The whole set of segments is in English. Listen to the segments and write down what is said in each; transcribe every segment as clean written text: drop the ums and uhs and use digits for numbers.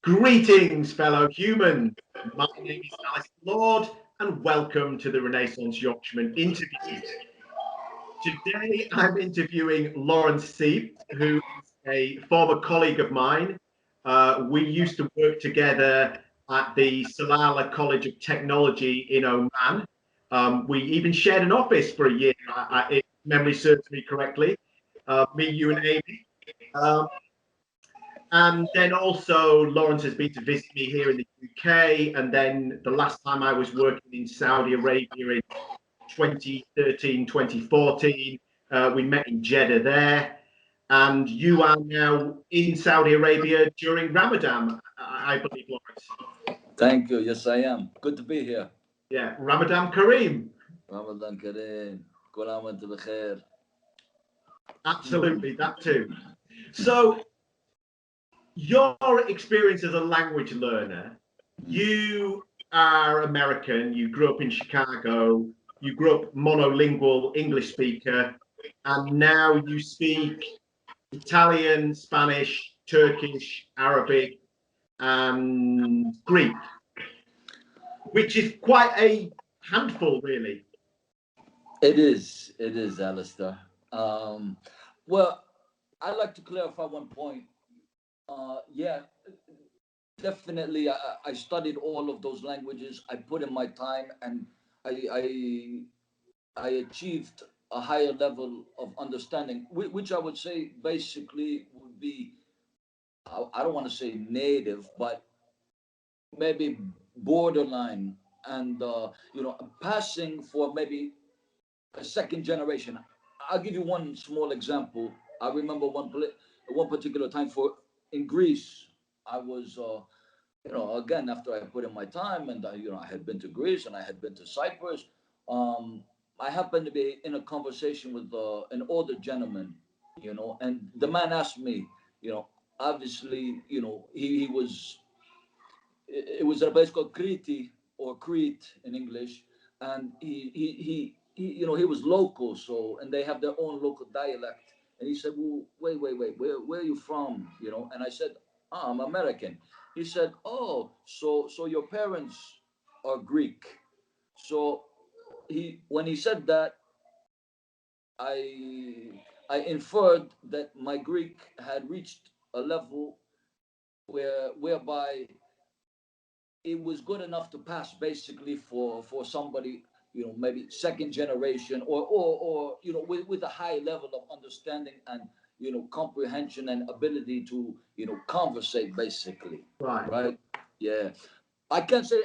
Greetings, fellow humans. My name is Alice Lord, and welcome to the Renaissance Yorkshireman interviews. Today, I'm interviewing Lawrence Seibt, who is a former colleague of mine. We used to work together at the Salalah College of Technology in Oman. We even shared an office for a year, if memory serves me correctly. Me, you, and Amy. And then also Lawrence has been to visit me here in the UK. And then the last time I was working in Saudi Arabia in 2013, 2014, we met in Jeddah there. And you are now in Saudi Arabia during Ramadan, I believe, Lawrence. Thank you. Yes, I am. Good to be here. Yeah, Ramadan Kareem. Ramadan Kareem. Kul aam wa antum bikhair. Absolutely, that too. So, your experience as a language learner, you are American, you grew up in Chicago, you grew up monolingual English speaker, and now you speak Italian, Spanish, Turkish, Arabic, and Greek, which is quite a handful, really. It is, Alistair. Well, I'd like to clarify one point. Yeah, definitely. I studied all of those languages. I put in my time, and I achieved a higher level of understanding, which I would say basically would be, I don't want to say native, but maybe borderline, and passing for maybe a second generation. I'll give you one small example. I remember one particular time in Greece. I was, again, after I put in my time, and I had been to Greece and I had been to Cyprus. I happened to be in a conversation with an older gentleman, and the man asked me, obviously, he was. It was a place called Crete, or Crete in English, and he was local, so, and they have their own local dialect. And he said, "Well, wait, where are you from?" And I said, "Oh, I'm American." He said, "Oh, so your parents are Greek." So when he said that, I inferred that my Greek had reached a level whereby it was good enough to pass, basically, for somebody, maybe second generation, or with a high level of understanding and comprehension and ability to conversate, basically. Right. Yeah. I can't say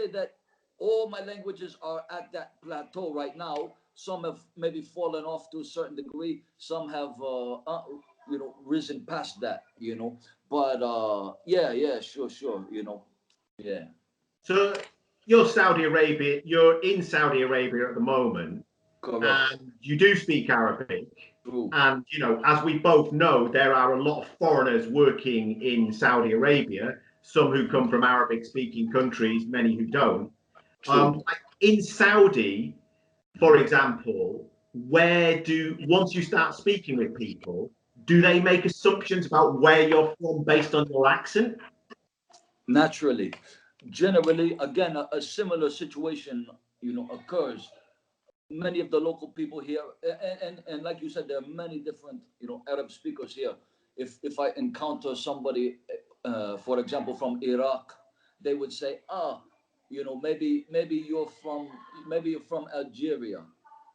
that all my languages are at that plateau right now. Some have maybe fallen off to a certain degree. Some have risen past that. But yeah, sure. Yeah. So you're in Saudi Arabia at the moment. Correct. And you do speak Arabic. True. And, as we both know, there are a lot of foreigners working in Saudi Arabia, some who come from Arabic speaking countries, many who don't. Like in Saudi, for example, once you start speaking with people, do they make assumptions about where you're from based on your accent? Naturally. Generally, again, a similar situation, occurs. Many of the local people here, and like you said, there are many different, Arab speakers here. If I encounter somebody, for example, from Iraq, they would say, maybe you're from Algeria.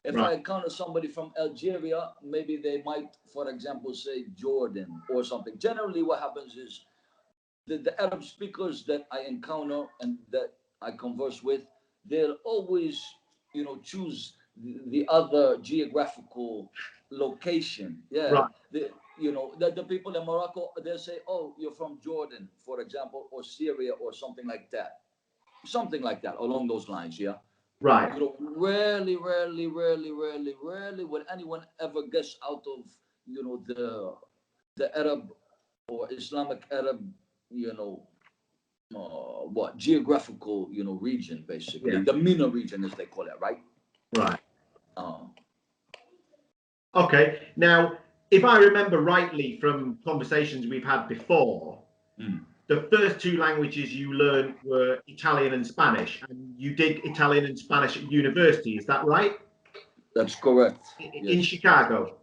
If I encounter somebody from Algeria, maybe they might, for example, say Jordan or something. Generally, what happens is the Arab speakers that I encounter and that I converse with, they'll always, choose the other geographical location. Yeah. Right. The people in Morocco, they'll say, "Oh, you're from Jordan," for example, or Syria, or something like that. Something like that, along those lines. Yeah. Right. Rarely will anyone ever guess out of, the Arab or Islamic Arab, geographical, region, basically. Yeah. The MENA region, as they call it, right? Right. Okay. Now, if I remember rightly from conversations we've had before, the first two languages you learned were Italian and Spanish, and you did Italian and Spanish at university. Is that right? That's correct. In Yes. Chicago.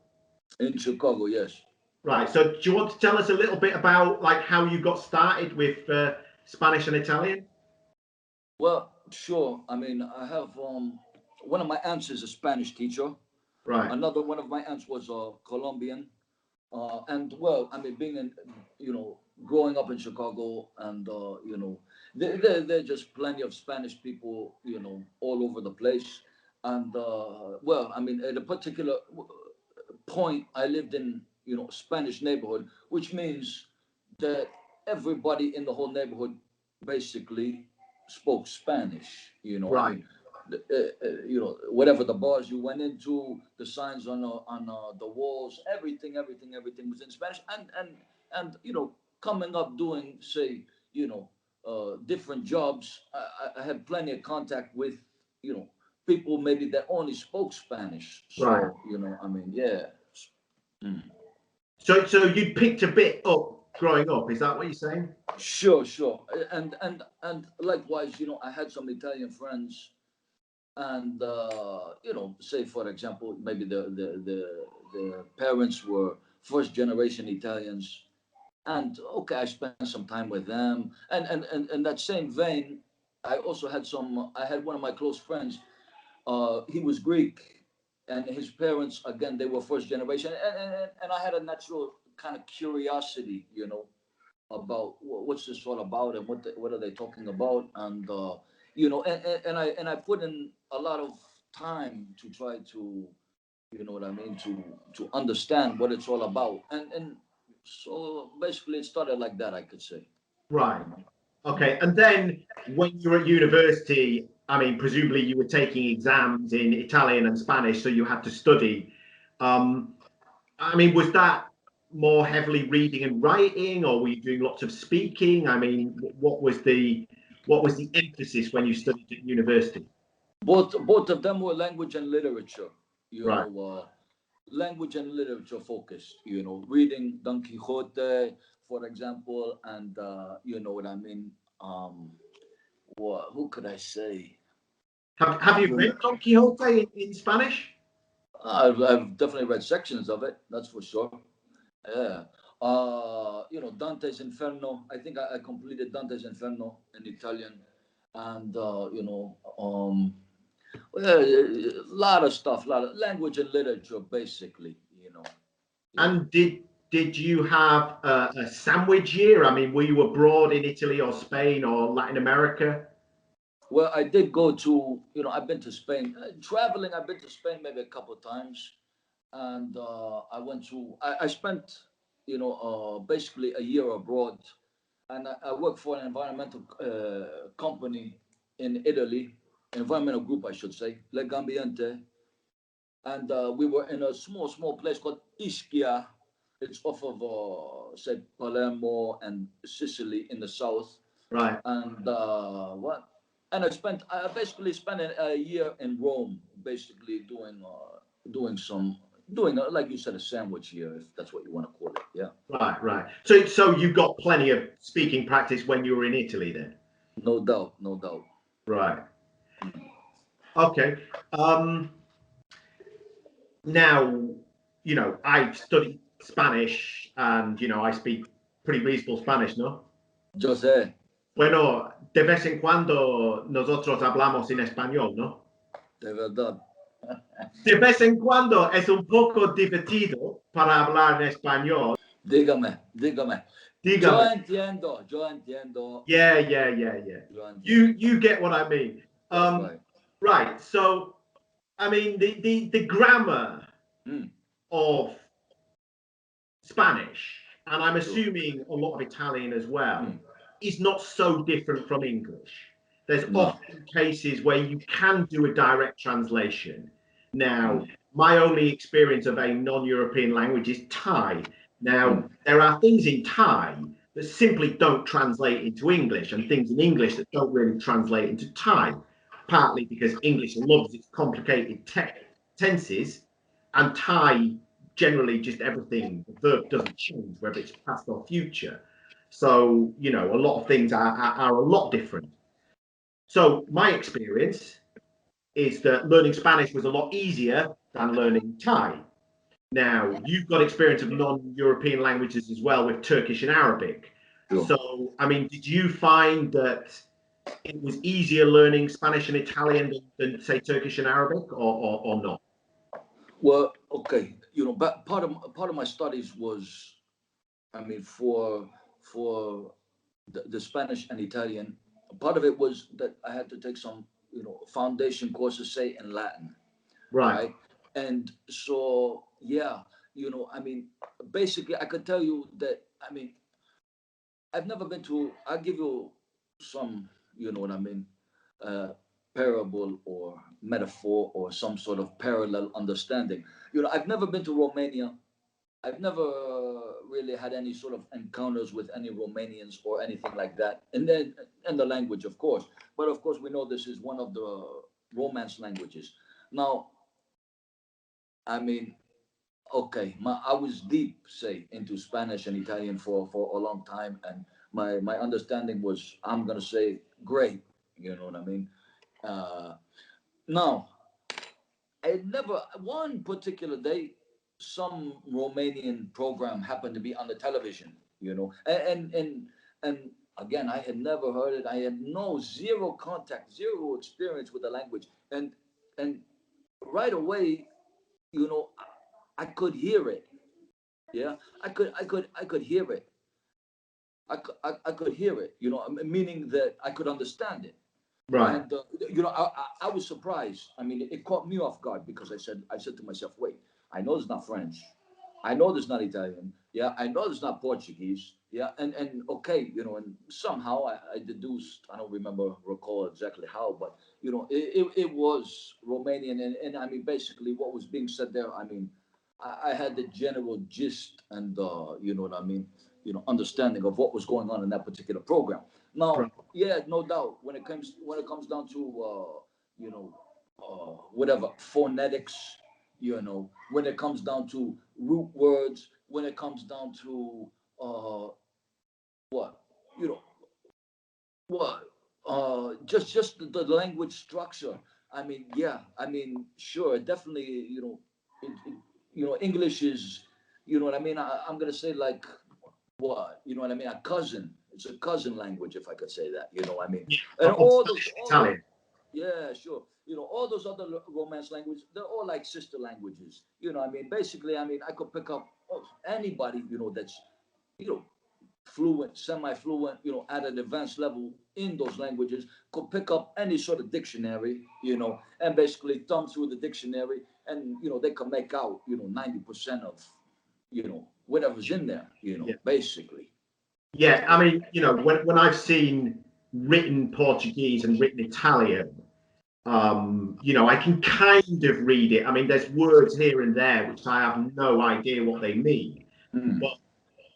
In Chicago, yes. Right. So, do you want to tell us a little bit about like how you got started with Spanish and Italian? Well, sure. I mean, I have one of my aunts is a Spanish teacher. Right. Another one of my aunts was a Colombian. And well, I mean, being in, growing up in Chicago, and there are just plenty of Spanish people, all over the place. And well, I mean, at a particular point, I lived in, Spanish neighborhood, which means that everybody in the whole neighborhood basically spoke Spanish. I Right. mean, whatever the bars you went into, the signs on the walls, everything was in Spanish. And coming up doing, say, different jobs, I had plenty of contact with, people maybe that only spoke Spanish. Right. So I mean, yeah. Mm. So you picked a bit up growing up. Is that what you're saying? Sure. And likewise, I had some Italian friends, and say for example, maybe the parents were first generation Italians, and okay, I spent some time with them, and in that same vein, I had one of my close friends. He was Greek, and his parents again they were first generation, and I had a natural kind of curiosity, about what's this all about, and what are they talking about, and and I put in a lot of time to try to, what I mean, to understand what it's all about, and so basically it started like that, I could say. Right. Okay. And then when you were at university, I mean, presumably you were taking exams in Italian and Spanish, so you had to study. Um, I mean, was that more heavily reading and writing, or were you doing lots of speaking? I mean, what was the emphasis when you studied at university? Both of them were language and literature, Right. language and literature focused, reading Don Quixote, for example, and you know what I mean. Who could I say? Have you You read know, Don Quixote in Spanish? I've definitely read sections of it. That's for sure. Yeah. Dante's Inferno. I think I completed Dante's Inferno in Italian, and well, a lot of stuff, a lot of language and literature, basically. Yeah. And did you have a sandwich year? I mean, were you abroad in Italy or Spain or Latin America? Well, I did go to, I've been to Spain. Traveling, I've been to Spain maybe a couple of times. And I spent, basically a year abroad. And I worked for an environmental company in Italy, environmental group, I should say, Legambiente. And we were in a small place called Ischia. It's off of, say, Palermo and Sicily in the south. Right. And what? And I basically spent a year in Rome, basically doing like you said, a sandwich here, if that's what you want to call it. Yeah. Right. So you got plenty of speaking practice when you were in Italy then? No doubt, no doubt. Right. Okay. Now, I studied Spanish and, I speak pretty reasonable Spanish, ¿no? Jose, Bueno, de vez en cuando nosotros hablamos en español, ¿no? de verdad. De vez en cuando es un poco divertido para hablar en español. Dígame. Dígame. Yo entiendo. Yeah. Yo entiendo. You get what I mean. That's right. Right. So, I mean, the grammar of Spanish, and I'm assuming a lot of Italian as well, is not so different from English. There's often cases where you can do a direct translation. Now, my only experience of a non-European language is Thai. Now, there are things in Thai that simply don't translate into English, and things in English that don't really translate into Thai, partly because English loves its complicated tenses, and Thai generally just everything, the verb doesn't change, whether it's past or future. So, you know, a lot of things are a lot different. So my experience is that learning Spanish was a lot easier than learning Thai. Now, you've got experience of non-European languages as well with Turkish and Arabic. Sure. So, I mean, did you find that it was easier learning Spanish and Italian than say, Turkish and Arabic, or not? Well, okay, but part of my studies was, I mean, for the Spanish and Italian. Part of it was that I had to take some, foundation courses, say in Latin, Right, right? And so, yeah, I mean, basically, I could tell you that, I mean, I've never been to. I'll give you some, you know what I mean, uh, parable or metaphor or some sort of parallel understanding. I've never been to Romania. I've never really had any sort of encounters with any Romanians or anything like that. And the language, of course. But of course, we know this is one of the Romance languages. Now, I mean, okay, I was deep, say, into Spanish and Italian for a long time, and my understanding was, I'm gonna say, great. You know what I mean? Uh, Now, I never one particular day, some Romanian program happened to be on the television. And again, I had never heard it. I had zero contact, zero experience with the language, and right away, I could hear it. Yeah, I could hear it. I could hear it. Meaning that I could understand it. right, And I was surprised. I mean, it caught me off guard because I said to myself, wait, I know it's not French, I know it's not Italian, yeah, I know it's not Portuguese, yeah, and okay, and somehow I deduced, I don't recall exactly how, but it was Romanian, and I mean, basically what was being said there, I mean, I had the general gist and you know what I mean, understanding of what was going on in that particular program. Now, right. yeah, no doubt. When it comes down to whatever phonetics, when it comes down to root words, when it comes down to uh, what you know what just the language structure. I mean, yeah. I mean, sure, definitely. English is. You know what I mean? I'm gonna say like what you know what I mean. A cousin. It's a cousin language, if I could say that. You know what I mean? Yeah, And of all those, Spanish and all those, Italian. yeah, sure. All those other Romance languages, they're all like sister languages. I mean, basically, I mean, I could pick up anybody, that's, you know, fluent, semi-fluent, at an advanced level in those languages, could pick up any sort of dictionary, and basically thumb through the dictionary, and they can make out, 90% of, whatever's in there, Yeah. basically. Yeah, I mean, you know, when I've seen written Portuguese and written Italian, you know, I can kind of read it. I mean, there's words here and there which I have no idea what they mean, Mm. but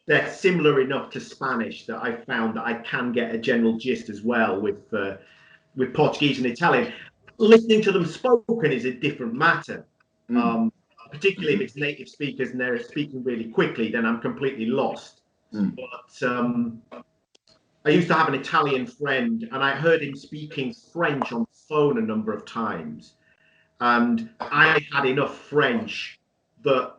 they're similar enough to Spanish that I found that I can get a general gist as well with Portuguese and Italian. Listening to them spoken is a different matter. Mm. Um, Particularly if Mm-hmm. it's native speakers and they're speaking really quickly, then I'm completely lost. Mm. But I used to have an Italian friend, and I heard him speaking French on the phone a number of times. And I had enough French that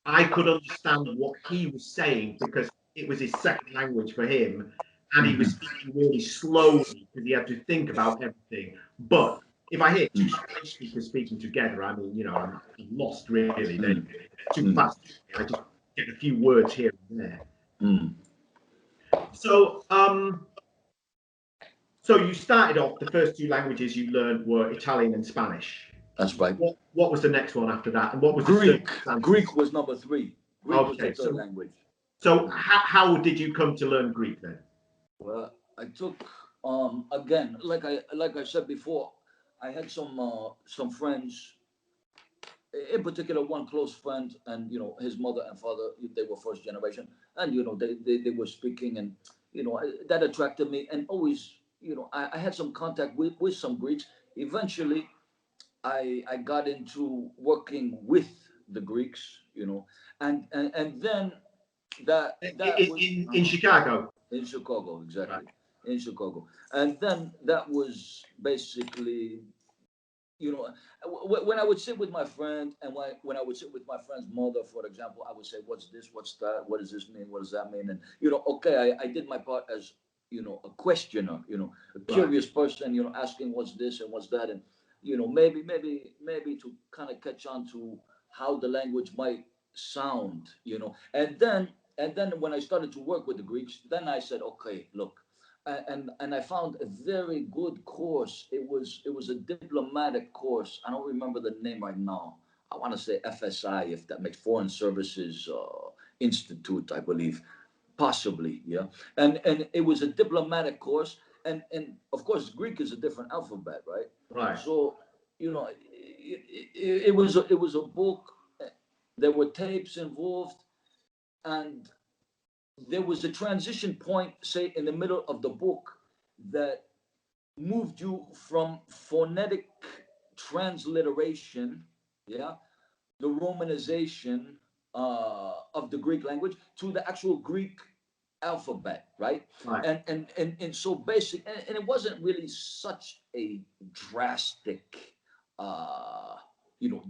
I could understand what he was saying because it was his second language for him. And he was Mm-hmm. speaking really slowly because he had to think about everything. But if I hear two French speakers speaking together, I mean, you know, I'm lost really. They're Mm. too Mm. fast. I just get a few words here and there. Mm. So, so you started off, the first two languages you learned were Italian and Spanish. That's right. What was the next one after that? And what was the Greek. circumstances? Greek was number three. Greek was the Okay, third so language. how did you come to learn Greek then? Well, I took again, like I said before, I had some friends, in particular one close friend, and his mother and father, they were first generation, and they were speaking, and that attracted me, and always I had some contact with some Greeks. Eventually, I got into working with the Greeks, and then that was In Chicago. In Chicago, Right. exactly. In Chicago. And then that was basically, when I would sit with my friend, and when I would sit with my friend's mother, for example, I would say, what's this, what's that, what does this mean, what does that mean? And okay, I did my part as a questioner, a Right. curious person, asking what's this and what's that, and maybe to kind of catch on to how the language might sound, and then when I started to work with the Greeks, then I said, okay, look, and I found a very good course. It was a diplomatic course. I don't remember the name right now. I want to say FSI, if that makes Foreign Services Institute, I believe, possibly, yeah. And it was a diplomatic course, and of course Greek is a different alphabet, right? Right. So it was a book. There were tapes involved, and there was a transition point, say, in the middle of the book that moved you from phonetic transliteration, yeah, the romanization of the Greek language to the actual Greek alphabet, right? Right. And so basic, and it wasn't really such a drastic,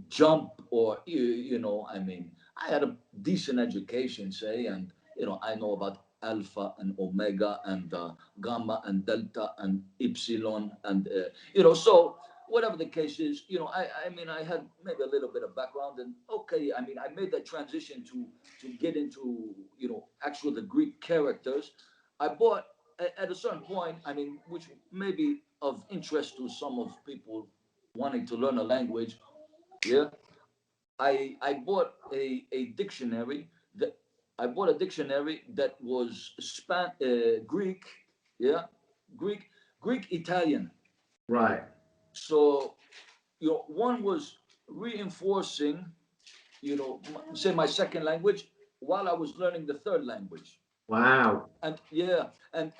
jump, or I mean, I had a decent education, say, and I know about alpha and omega and gamma and delta and epsilon, and so whatever the case is, I mean, I had maybe a little bit of background, and okay, I mean, I made that transition to get into actual the Greek characters. I bought at a certain point, I mean, which may be of interest to some of people wanting to learn a language. Yeah, I bought a dictionary that was Greek, yeah, Greek Greek Italian. Right. So one was reinforcing, say, my second language while I was learning the third language. Wow. And yeah, and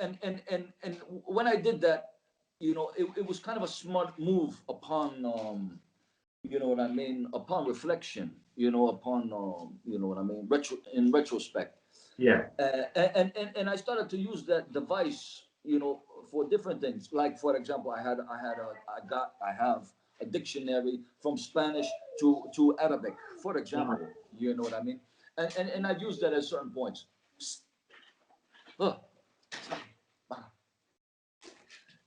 when I did that, it was kind of a smart move upon, what I mean, upon reflection, upon, what I mean, in retrospect. Yeah. And I started to use that device, for different things. Like, for example, I have a dictionary from Spanish to Arabic, for Right. example. You know what I mean? And I've used that at certain points. Huh.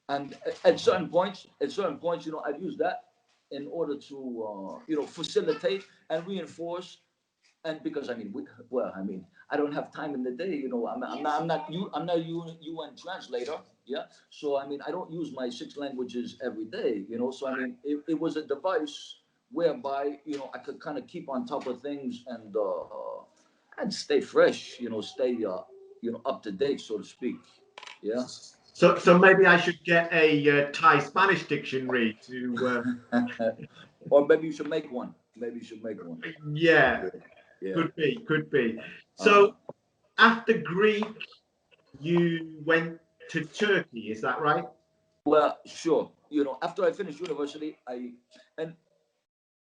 And at certain points, I've used that in order to, facilitate and reinforce. And because, I mean, I mean, I don't have time in the day. I'm not UN translator. Yeah. So I mean, I don't use my six languages every day. So I mean, it was a device whereby I could kind of keep on top of things, and stay fresh. Stay up to date, so to speak. Yeah. So maybe I should get a Thai Spanish dictionary to. Or maybe you should make one. Maybe you should make one. Yeah, Yeah. Yeah. could be, could be. Uh-huh. So after Greek, you went to Turkey, is that right? Well, sure. After I finished university, and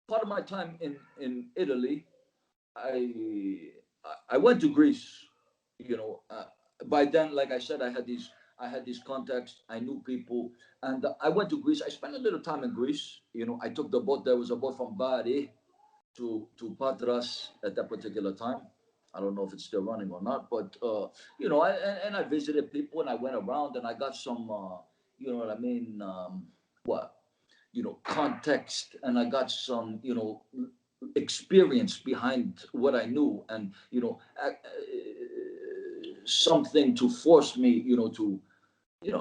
part of my time in Italy, I I went to Greece. By then, like I said, I had these contacts. I knew people, and I went to Greece. I spent a little time in Greece. I took the boat. There was a boat from Bari to Patras at that particular time. I don't know if it's still running or not, but I visited people, and I went around, and I got some, you know what I mean, what context, and I got some, experience behind what I knew, and something to force me,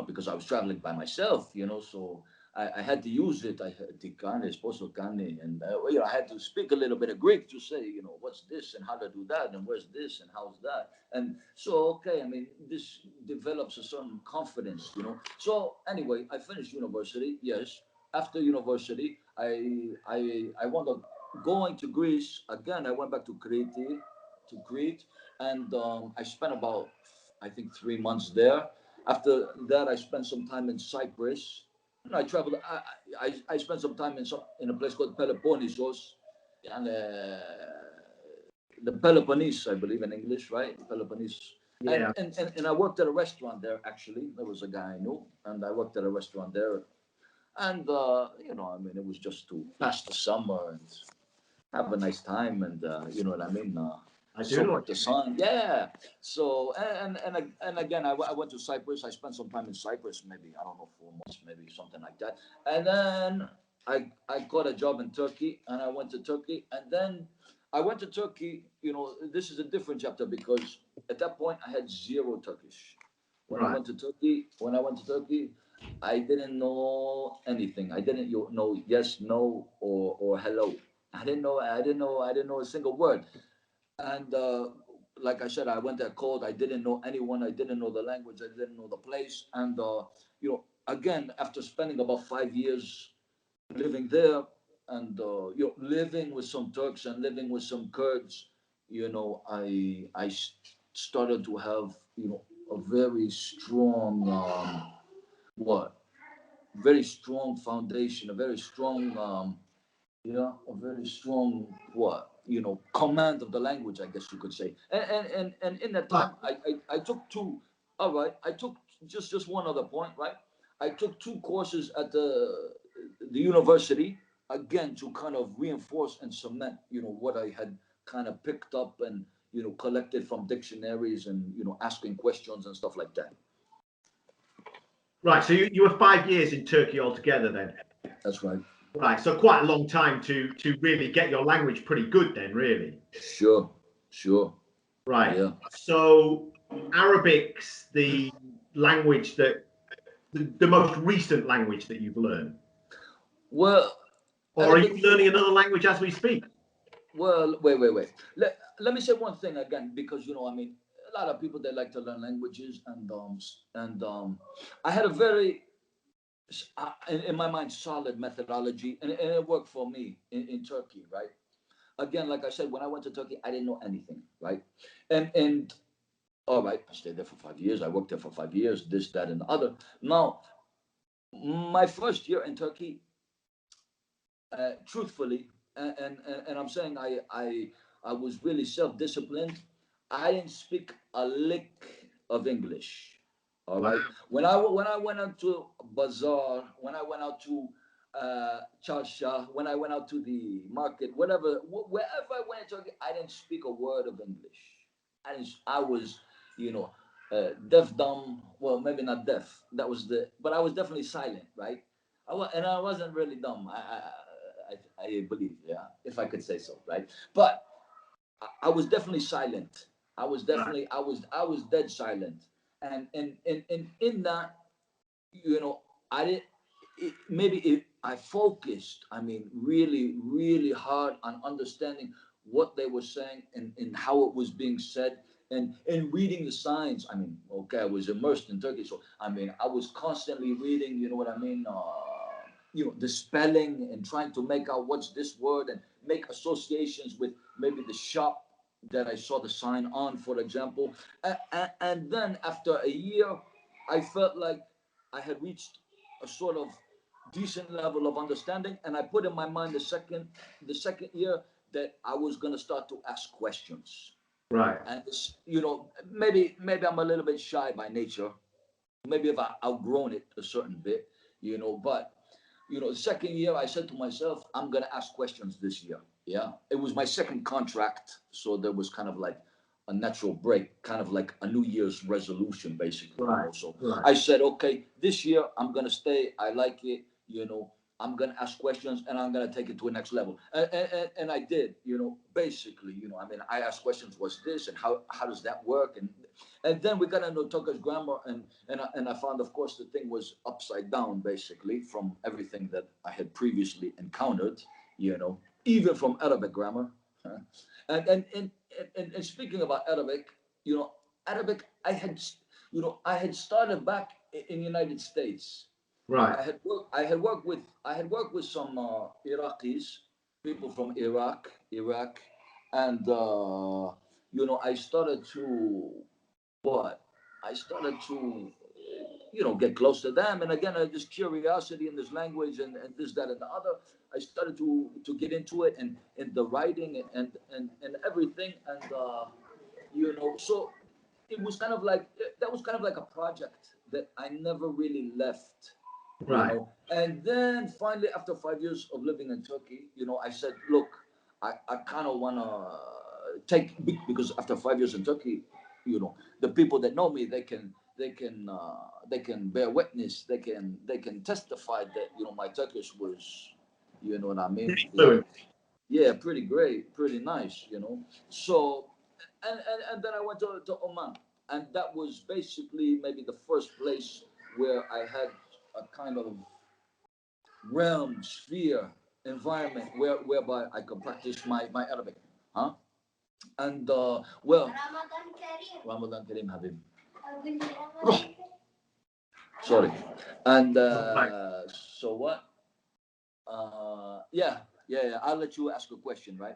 because I was traveling by myself, so I had to use it. I had tikane, esposo kane, and I had to speak a little bit of Greek to say, what's this and how to do that, and where's this and how's that, and so okay, I mean, this develops a certain confidence, So anyway, I finished university. Yes, after university, I wound up going to Greece again. I went back to Crete, and I spent about, I think, 3 months there. After that, I spent some time in Cyprus. I traveled. I spent some time in a place called Peloponnesos, and the Peloponnese, I believe, in English, right? Peloponnese. Yeah. And I worked at a restaurant there. Actually, there was a guy I knew, and I worked at a restaurant there. And I mean, it was just to pass the summer and have a nice time, and you know what I mean. I do know Soak up what the you mean. sun, yeah. So and again, I went to Cyprus. I spent some time in Cyprus, maybe I don't know 4 months, maybe something like that. And then I got a job in Turkey, and I went to Turkey, and then I went to Turkey. You know, this is a different chapter because at that point I had zero Turkish. Right. When I went to Turkey, I didn't know anything. I didn't know yes, no, or hello. I didn't know a single word. And like I said, I went there cold. I didn't know anyone. I didn't know the language. I didn't know the place. And again, after spending about 5 years living there, and living with some Turks and living with some Kurds, I started to have a very strong what very strong foundation, a very strong a very strong command of the language, I guess you could say. And in that Right. time, I took two. All right, I took just one other point, right? I took two courses at the university again to kind of reinforce and cement what I had kind of picked up and collected from dictionaries and asking questions and stuff like that. Right. So you were 5 years in Turkey altogether then. That's right. Right. So quite a long time to really get your language pretty good then, really. Sure, sure. Right. Yeah. So Arabic's the language that the most recent language that you've learned, Well, or are Arabic. you learning another language as we speak? Well, wait. Let me say one thing again, because I mean, a lot of people they like to learn languages, and I had a very, in my mind, solid methodology, and it worked for me in Turkey, right? Again, like I said, when I went to Turkey, I didn't know anything, right? And all right, I stayed there for 5 years. I worked there for 5 years. This, that, and the other. Now, my first year in Turkey, truthfully, and I'm saying I was really self-disciplined. I didn't speak a lick of English. All Wow. right. When I went out to bazaar, when I went out to charsha, when I went out to the market, wherever I went to, I didn't speak a word of English. I was, you know, deaf, dumb. Well, maybe not deaf. But I was definitely silent, right? And I wasn't really dumb. I believe, yeah, if I could say so, right? But I was definitely silent. Right. I was dead silent, and in that, I didn't. I focused. I mean, really, really hard on understanding what they were saying and how it was being said, and reading the signs. I mean, okay, I was immersed in Turkey, so I mean, I was constantly reading. You know what I mean? The spelling and trying to make out what's this word and make associations with maybe the shop that I saw the sign on, for example. And then after a year, I felt like I had reached a sort of decent level of understanding, and I put in my mind the second year that I was going to start to ask questions. Right. And maybe I'm a little bit shy by nature. Maybe I've outgrown it a certain bit, but the second year I said to myself, I'm gonna ask questions this year. Yeah. It was my second contract, so there was kind of like a natural break, kind of like a New Year's resolution, basically, Right. So Right. I said, okay, this year I'm gonna stay. I like it, I'm gonna ask questions and I'm gonna take it to a next level. And I did, basically, I mean, I asked questions, what's this and how does that work? And then we got into Turkish grammar, and I found, of course, the thing was upside down, basically, from everything that I had previously encountered, even from Arabic grammar. And and and, and speaking about Arabic, Arabic, I had started back in the United States. Right. I had worked with some Iraqis, people from Iraq, and I started to what I started to get close to them, and again, this curiosity in this language and this, that, and the other. I started to get into it and the writing and everything, and so it was kind of like that was kind of like a project that I never really left, you Right. know. And then finally, after 5 years of living in Turkey, you know, I said, look, I kind of want to because after 5 years in Turkey, you know, the people that know me, they can bear witness, they can testify that, you know, my Turkish was, you know what I mean, Pretty like, fluent. yeah, pretty great, pretty nice, you know. So, and then I went to Oman, and that was basically maybe the first place where I had a kind of realm, sphere, environment whereby I could practice my Arabic, huh? And well, Ramadan Kareem Habib. Sorry. And Right. so what? Yeah, yeah, yeah. I'll let you ask a question, right?